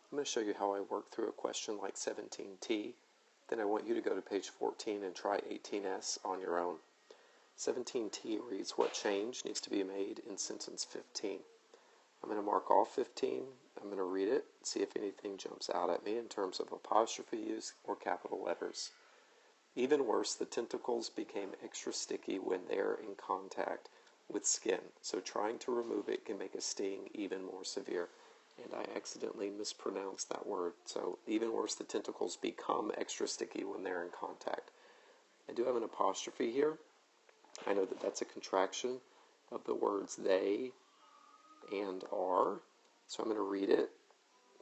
I'm going to show you how I work through a question like 17t. Then I want you to go to page 14 and try 18s on your own. 17t reads, what change needs to be made in sentence 15? I'm going to mark off 15. I'm going to read it, see if anything jumps out at me in terms of apostrophe use or capital letters. Even worse, the tentacles became extra sticky when they're in contact with skin, so trying to remove it can make a sting even more severe. And I accidentally mispronounced that word. So even worse, the tentacles become extra sticky when they're in contact. I do have an apostrophe here. I know that that's a contraction of the words they and are. So I'm going to read it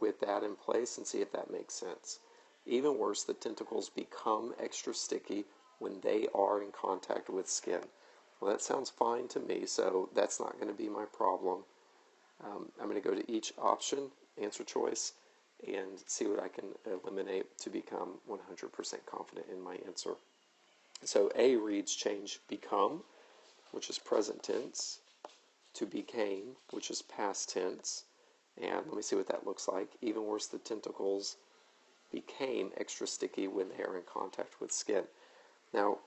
with that in place and see if that makes sense. Even worse, the tentacles become extra sticky when they are in contact with skin. Well, that sounds fine to me, so that's not going to be my problem. I'm going to go to each option, answer choice, and see what I can eliminate to become 100% confident in my answer. So A reads change become, which is present tense, to became, which is past tense. And let me see what that looks like. Even worse, the tentacles became extra sticky when they are in contact with skin. Now,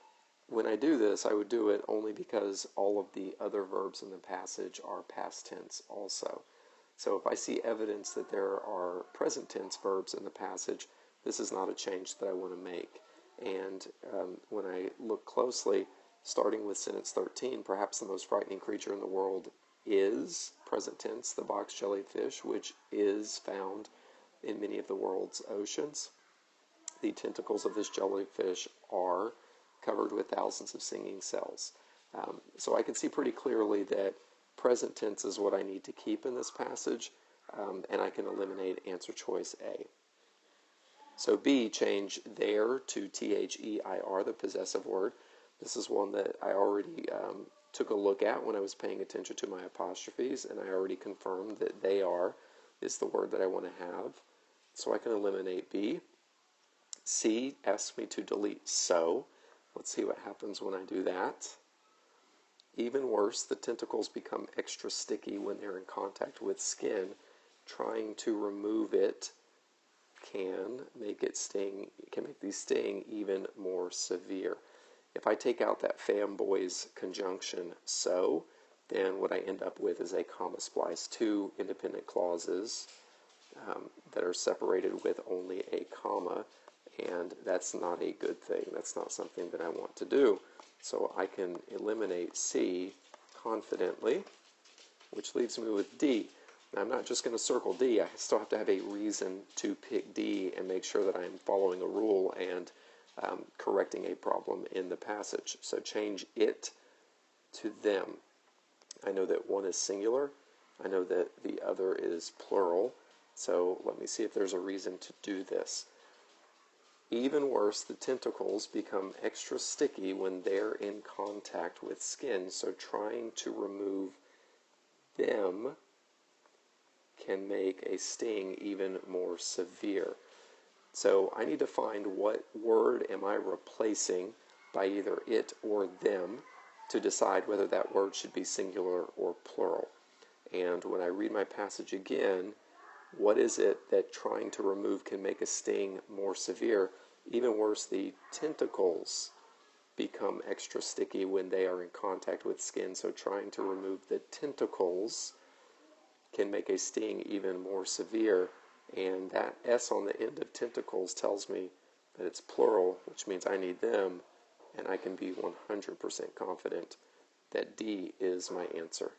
when I do this, I would do it only because all of the other verbs in the passage are past tense also. So if I see evidence that there are present tense verbs in the passage, this is not a change that I want to make. And when I look closely, starting with sentence 13, perhaps the most frightening creature in the world is, present tense, the box jellyfish, which is found in many of the world's oceans. The tentacles of this jellyfish are covered with thousands of stinging cells. So I can see pretty clearly that present tense is what I need to keep in this passage, and I can eliminate answer choice A. So B, change there to their, the possessive word. This is one that I already took a look at when I was paying attention to my apostrophes, and I already confirmed that they are is the word that I want to have. So I can eliminate B. C asks me to delete so. Let's see what happens when I do that. Even worse, the tentacles become extra sticky when they're in contact with skin. Trying to remove it can make it sting, can make the sting even more severe. If I take out that fanboys conjunction so, then what I end up with is a comma splice, two independent clauses that are separated with only a comma, and that's not a good thing. That's not something that I want to do. So I can eliminate C confidently, which leaves me with D. Now, I'm not just going to circle D. I still have to have a reason to pick D and make sure that I'm following a rule and correcting a problem in the passage. So change it to them. I know that one is singular. I know that the other is plural. So let me see if there's a reason to do this. Even worse, the tentacles become extra sticky when they're in contact with skin, so trying to remove them can make a sting even more severe. So I need to find what word am I replacing by either it or them to decide whether that word should be singular or plural. And when I read my passage again, what is it that trying to remove can make a sting more severe? Even worse, the tentacles become extra sticky when they are in contact with skin, so trying to remove the tentacles can make a sting even more severe. And that S on the end of tentacles tells me that it's plural, which means I need them, and I can be 100% confident that D is my answer.